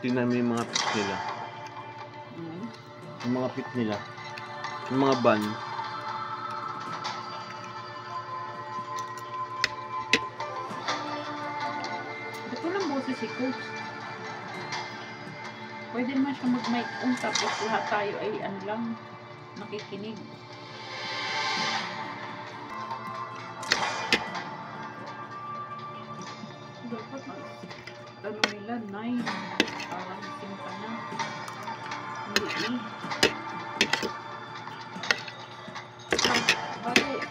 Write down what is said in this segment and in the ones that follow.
tingnan mo yung mga pit nila. Yung mga pit nila. Yung mga ban. Ba't walang boses si Coach? Pwede naman siya mag-mic on tapos lahat tayo ay ano lang, nakikinig. Dapat ano nila, 9. Parang 5 na. Hindi Bakit?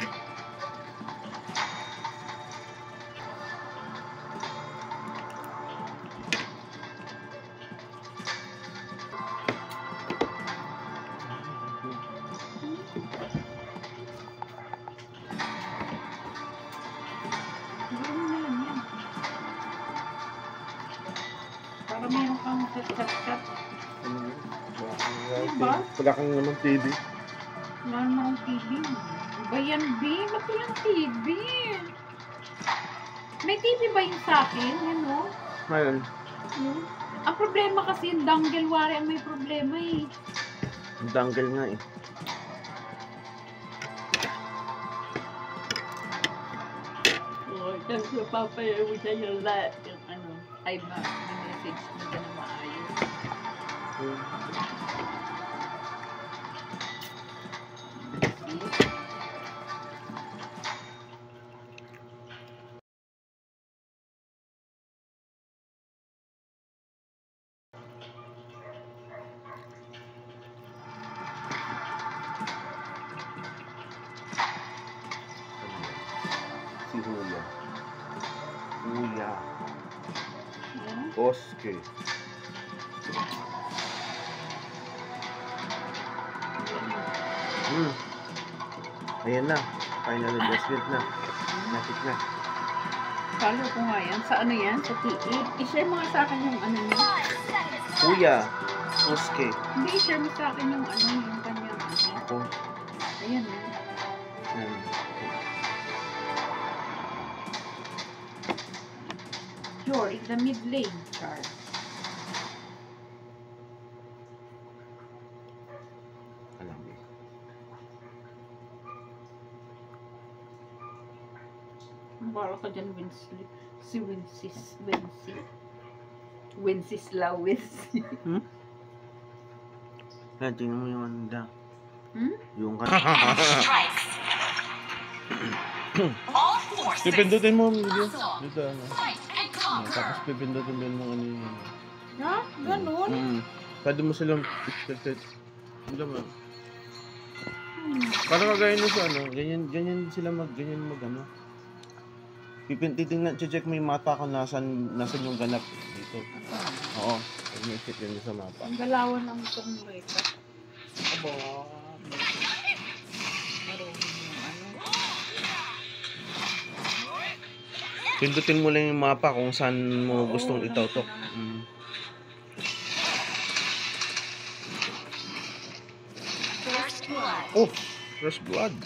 Para meron kang chat-chat-chat. Diba? Wala kang naman TV. Wala naman akong TV. Ba yan, B? Ba't walang TV? May TV ba yung sa akin? Yan o? Mayroon. Ang problema kasi yung dongle wari ang may problema eh. Ang dangle nga eh. Oo, kasi papayaw mo siya yung lahat. Yung ano, ay ma-message mo ka na maayos. Si Huya. Huya. Ano? Oske. Ayan na. Final adjustment na. Napit na. Follow ko nga yan. Sa ano yan? Sa TE. I-share mo nga sa akin yung ano niya. Huya. Oske. Hindi, i-share mo sa akin yung ano, yung kanyang ano. Ako. Ayan yan. You're in the mid lane, Char. Alam mo. Baro ka dyan, si Wenceslao. Kaya tingnan mo yung ano da. Yung pipindutin mo video. Dito ano. Tapos pipindutin mo yung ano yun. Ha? Ganun? Pwede mo silang hindi mo. Parang kagaya nyo sa ano. Ganyan sila ganyan mag ano. Titingnan, check mo yung mata kung nasan yung ganap dito. Oo. Pag-check yun sa mapa. Ang galawan ng itong reka. Aba. Marunong yung ano. Pindutin mo lang yung mapa kung saan mo gustong itautok. Oh, first blood.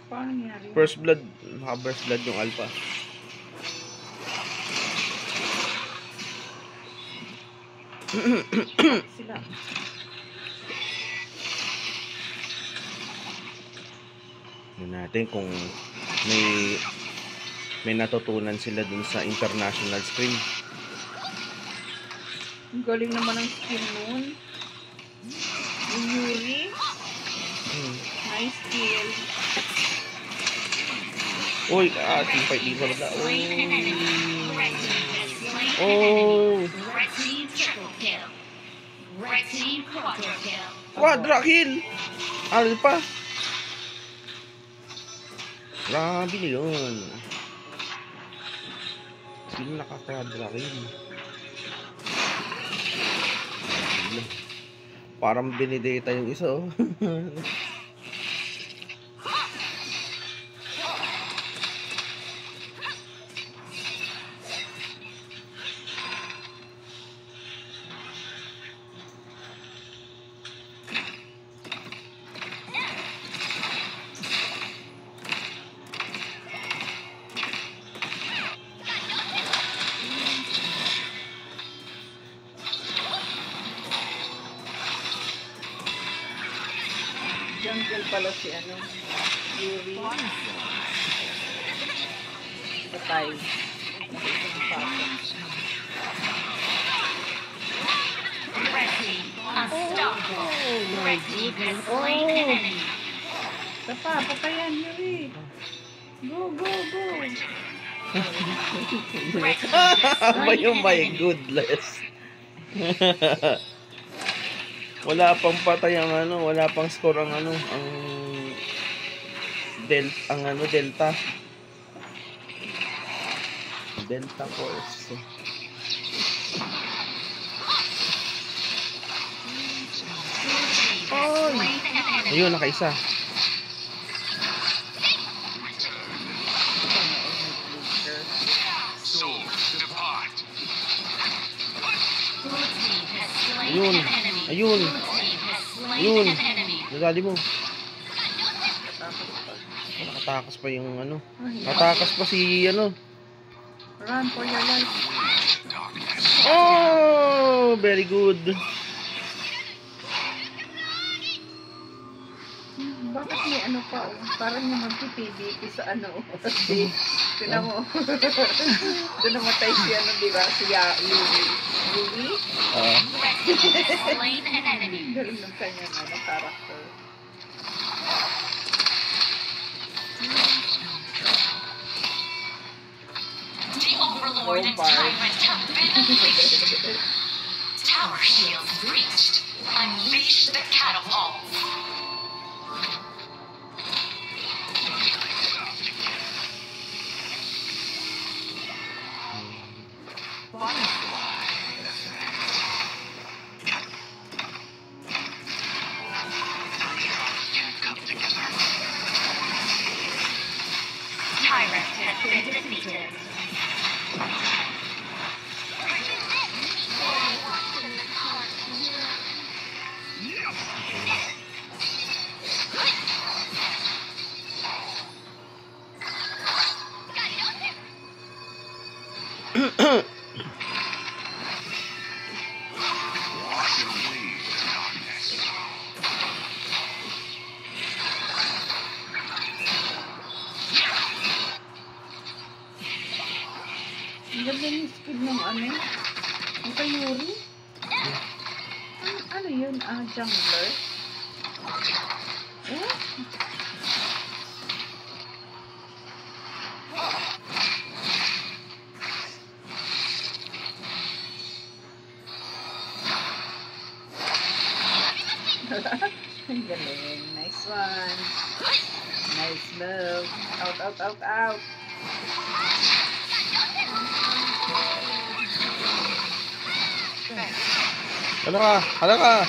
Paano nangyari? First blood, first blood yung alpha. Sila. Yun natin kung may natutunan sila dun sa international screen. Ang galing naman ng skin nun. Yung Yuri. Nice kill. Uy, tipay dito na. Oh. Quadra kill. Alpha. Grabe na yun. Sino nakakadra kill? Parang binideta yung isa oh. Nickel pala si ano, Yuri. Patay. Nakita ng pasok. Oh my goodness. Isa pa, patayan, Yuri. Go, go, go. My goodness. Wala pang patay ang ano, wala pang score ang ano, ang Delta. Delta Force. Ayun, nakaisa. Ayun. Ayun. Ayun. Nadali mo. Nakatakas pa yung ano. Nakatakas pa si ano. Run for your life. Oh, very good. Bakit may ano pa? Parang yung magpipili sa ano. Kasi, tinan mo. Doon namatay si ano, di ba? Si Yuri. Yuri? Galing ng kanyang ano, character. The Overlord and Tyrant have been unleashed. Tower shields breached. Unleash the catapult. Tyrant has been defeated. Ang ganda yung speed ng ano. Ang kay Yuri? Ano yun? Jungler? Eh? Ang galing. Nice one. Nice move. Out, out, out, out. Hala ka.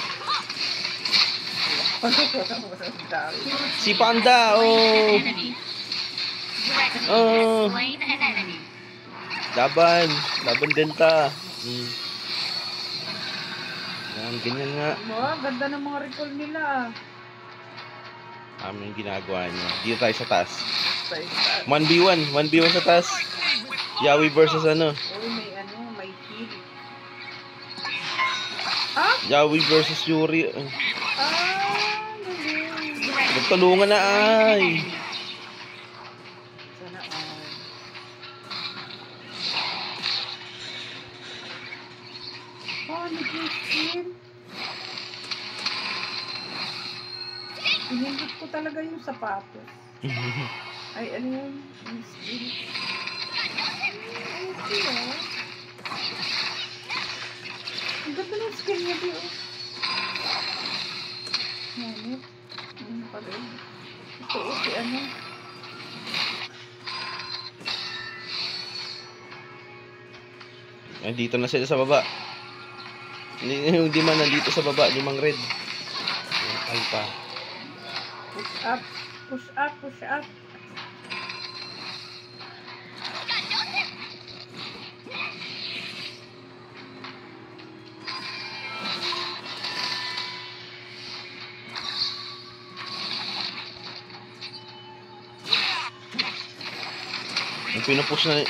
Si Panda, oh. Oh. Laban Delta. Yan, ganyan nga. Wow, ganda ng mga recall nila. Yung ginagawa niya. Dito tayo sa taas. Sa isa. 1v1 sa taas. Yawi versus ano? Oh, may heal. Yawi versus Yuri. Galing. Magtulungan na ay. Sana all. Nag-skin. Pinindot ko talaga yung sapatos. Ay, ano yun? Yung skin. Ang ganda ng skin niya, Dio. Nganit. Ano pa rin? Ito, si ano? Dito na sila sa baba. Yung di man nandito sa baba, limang red. Alpha. Push up. Push up, push up. Yung pinupush na,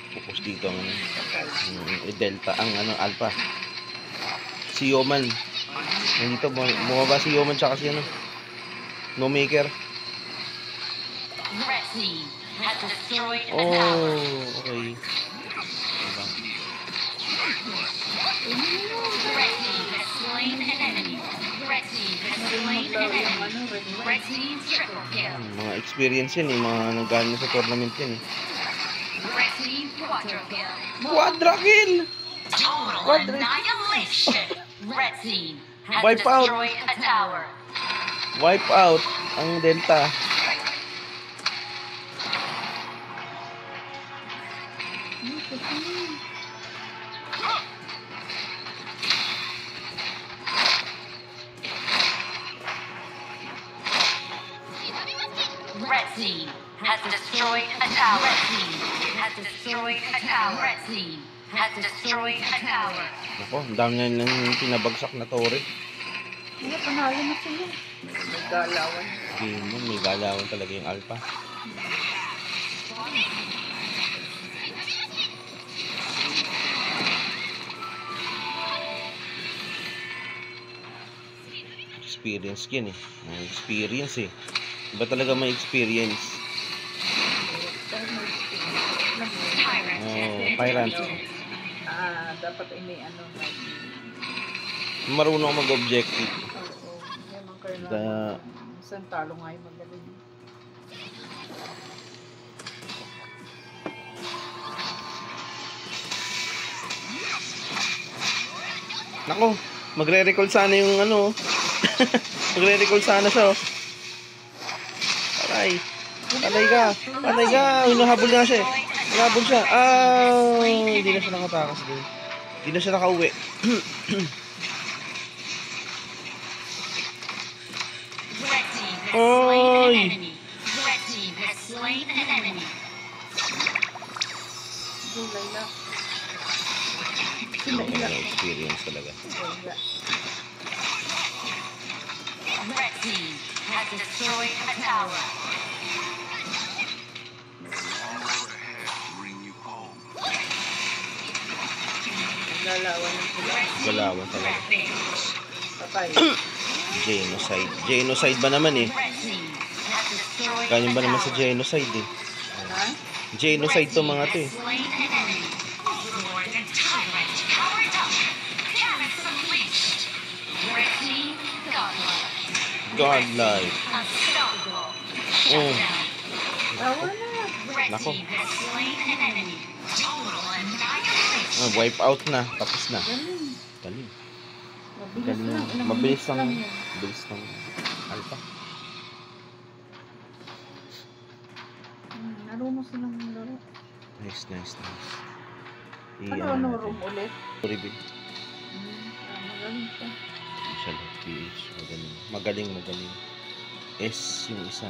pupush dito ang Delta, ang Alpha. Si Yoman. Nandito, bumaba si Yoman tsaka si No maker. Red team has destroyed a Oh, tower. okay. Diba? Red team has slain an enemy. Red team has slain an Maglaro yung enemy. ano, red Red team triple kill. Mga experience yan eh. Mga nanggaling sa tournament yan eh. Red team quadra kill. Quadra kill! Total Quadra- annihilation. Red team has Wipe out. destroyed a tower. Wipe out ang Delta. Red team has destroyed a tower. Red team has destroyed a tower. Red team has destroyed a tower. Ako, ang dami na lang pinabagsak na tore. Ano, panalo na sila. Naggalawan. Game mo, may galawan talaga yung Alpha. Experience yan eh. May experience eh. Iba talaga may experience. Tyrant Oh, has Tyrant. Dapat ay may ano. Marunong mag-objective. Oo, yan ang kailangan. Da- Isang talo nga yung magaling. Nako, magre-recall sana yung ano. Magre-recall sana siya. Oh. Patay. Patay ka. Patay ka. Hinahabol na siya eh. Hinahabol siya. Hindi na siya nakatakas doon. Hindi na siya nakauwi. Red team has slain an Oy! enemy. Red team has slain an enemy. Gulay na. May experience talaga. Gulay. Red team has destroyed a tower. Naglalawan ng sila. Red team Galawan talaga. rampage. Patay. Genocide. Genocide ba naman eh? Red team has destroyed Ganyan ba a naman sa tower. genocide eh? Ha? Genocide to mga to eh. Red team has slain an enemy. Lord and tyrant powered up. Cannons unleashed. Red team godlike. Godlike. Unstoppable. Oh. Shutdown. Tawa na. Red Nako. team has slain an enemy. Total annihilation. Wipe out na. Tapos na. Galing. Galing. Mabilis Galing lang. na. Ilang Mabilis minutes lang. lang yun. Mabilis lang. Alpha. Narunong silang laro. Nice, nice, nice. Ano room ulit? Reveal. Magaling siya. Siya lang. PH. Magaling. Magaling, magaling. S yung isa.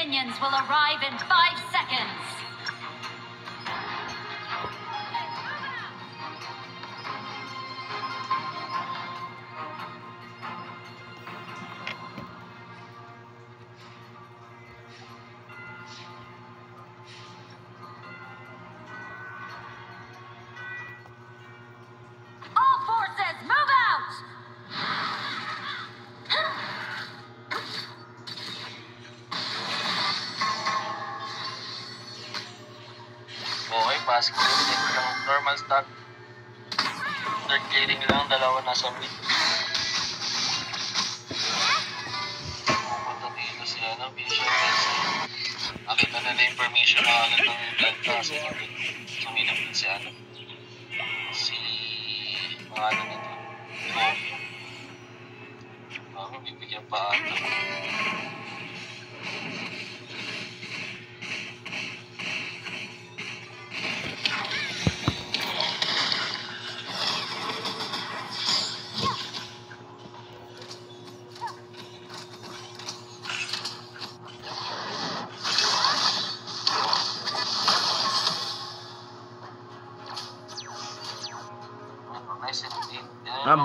minions will arrive in 5 seconds. All forces, move out! Okay, basketball. Ito lang normal start. Third clearing lang, dalawa nasa mid. Pupunta dito si Bishop. Nakita na na information na agad ng planta. Sumilap din si pangalan nito. Kobe. Mabibigyan pa ata.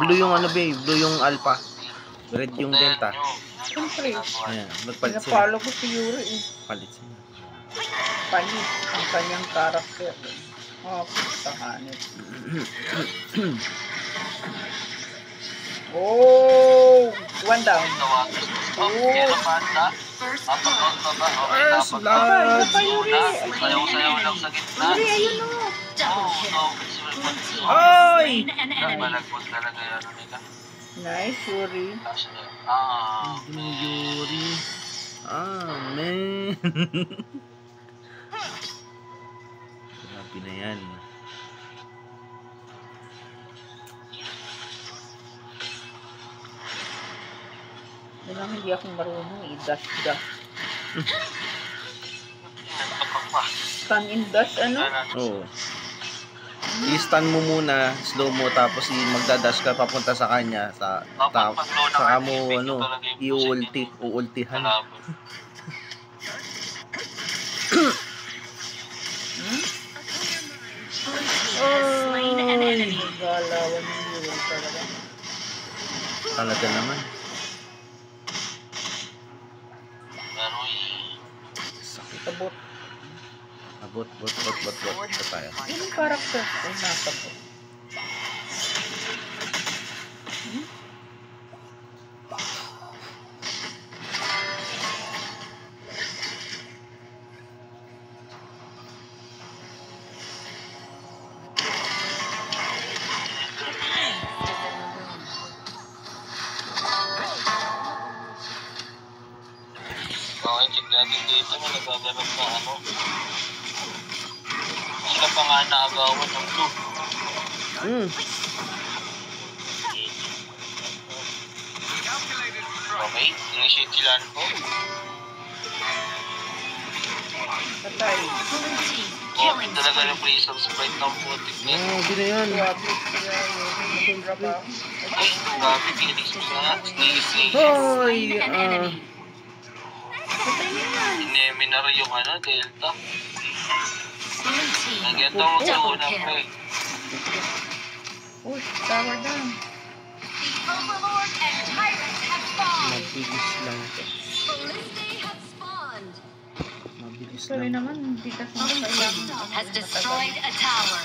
Blue yung blue yung alpha. Red yung delta. Siyempre, Ayan, nagpalit sila. pinapalo ko si Yuri eh. Palit sila. Panis ang kanyang karakter. Oh, tahanit. Oh! One down. First First blood. blood! Sayaw-sayaw lang sa gitna. Yuri, ayun o. Blue team Oy! slain an enemy. Malagpos talaga yan, nila. Nice, Yuri. Flash na. Yuri. Man. Grabe na yan. Walang hindi akong marunong i-dash. Stun in dash, ano? Oo. I-stun mo muna, slow mo, tapos magdadash ka papunta sa kanya, saka mo, uultihan. Slain an enemy. Galawan ni Yuri talaga. Talaga naman. Sakit. Tabot. Bot tayo. Yung karakter ay nasa po. Okay, check natin dito. May nagaganap na Sila pa nga naagawan ng blue. Okay, initiate sila po. Patay. Blue team Oh, killing talaga spree. ng prism sprite ng putik niya. Grabe na yan. Grabe sila Yuri. Nasundra pa. Ay, grabe, Phoenix mo na. Stay. Hoy! Slain an enemy. Patay na yan. Inemi na rin yung Delta. Blue team Nagyan tawag sa double unang kill. pre. Push, tower down. The Overlord and Tyrant have spawned. Mabilis lang ito. Ballistae have spawned. Mabilis Sorry lang. naman, hindi kasi Blue team has destroyed a tower.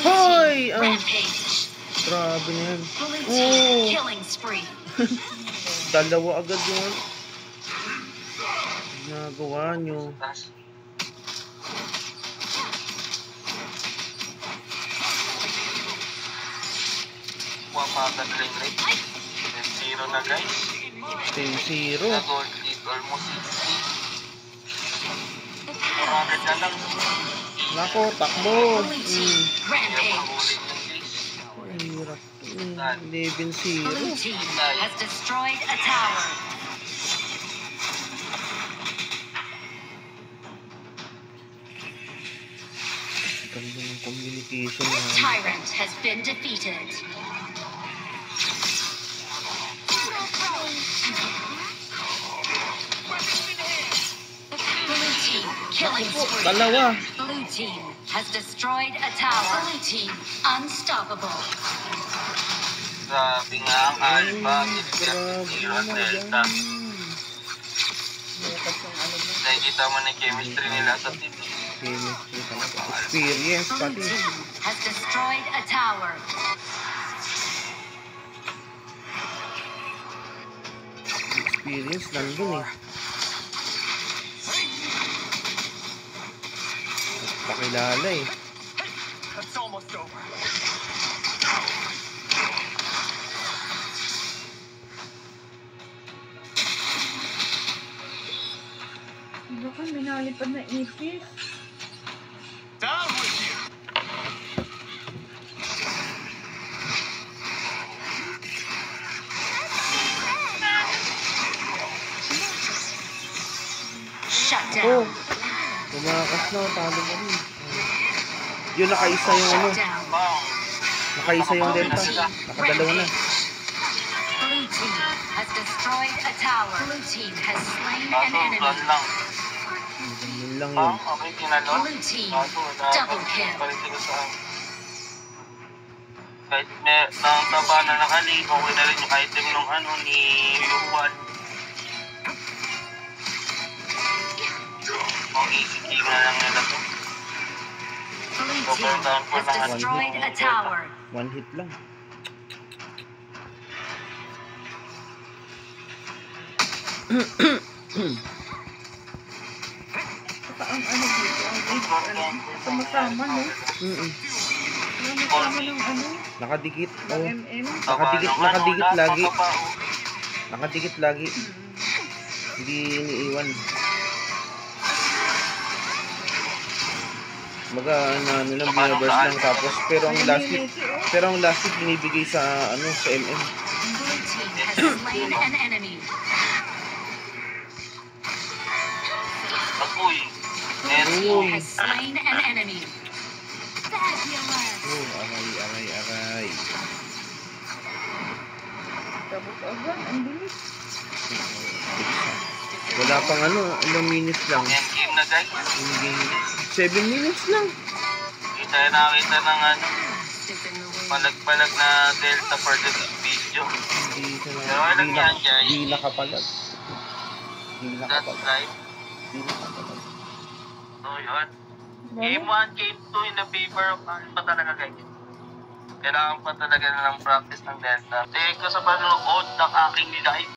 Hoy! Rampage. Grabe na yan. Blue Oh. team killing spree. Dalawa agad yun. Ginagawa nyo. Last. Pumapagan rin rate. 10-0 na guys. 10-0. Na gold lead almost 60. 400 na lang. Nako, takbo. Blue team Kaya rampage. mahulin yung guys. Ang hirap. Blue 11-0. team has destroyed a tower. Ganda ng communication na. Tyrant has been defeated. Killing spree. Dalawa. Blue team has destroyed a tower. Blue team unstoppable. Grabe nga ang Alpha. Binigyan zero at Delta. Bukas yung ano mo. Nakikita mo na yung chemistry nila sa team. Chemistry talaga. Experience Blue pati. team has destroyed a tower. Experience nandun eh. Pakilala eh. Baka minalipad na ipis. Shut Oh, down. tumakas na. Talo mo rin. Yun, nakaisa yung ano. Shut down. Bang! Nakaisa yung Delta. Nakadalawa na. Blue team has destroyed a tower. Blue team has slain an Kaso, enemy. run lang. Yun lang yun. Bang, okay, tinalon. Blue team Kaso, double kill. pa rin sila sa kahit may nakataba na nakali, okay na rin yung item nung ano ni Yuan. Ang easy kill na lang nila to. Blue team has destroyed a tower. One hit lang. Saka ang ano dito, ang sama-sama, no? Sama-sama ng ano, Nakadikit. ng Oh. MM. Nakadikit lagi. Nakadikit lagi. Hindi iniiwan. Maga ano lang binaburst lang tapos pero ang last hit binibigay sa ano sa MM. Blue team has slain an enemy. Uy, Blue team has slain an enemy. Fabulous. Oh, aray. Tapos agad, ang bilis. Wala pang ano, ilang minutes lang. end game na guys. Hindi 7 minutes lang. Kita ng ano, palag-palag na Delta for the video. Hindi Pero walang yan, guys. Hindi nakapalag. Hindi That's nakapalag. right. Hindi nakapalag. So yun. Game 1, Game 2 in the favor of Alpha talaga guys. Kailangan pa talaga na ng practice ng Delta. Thank you sa panonood ng aking live.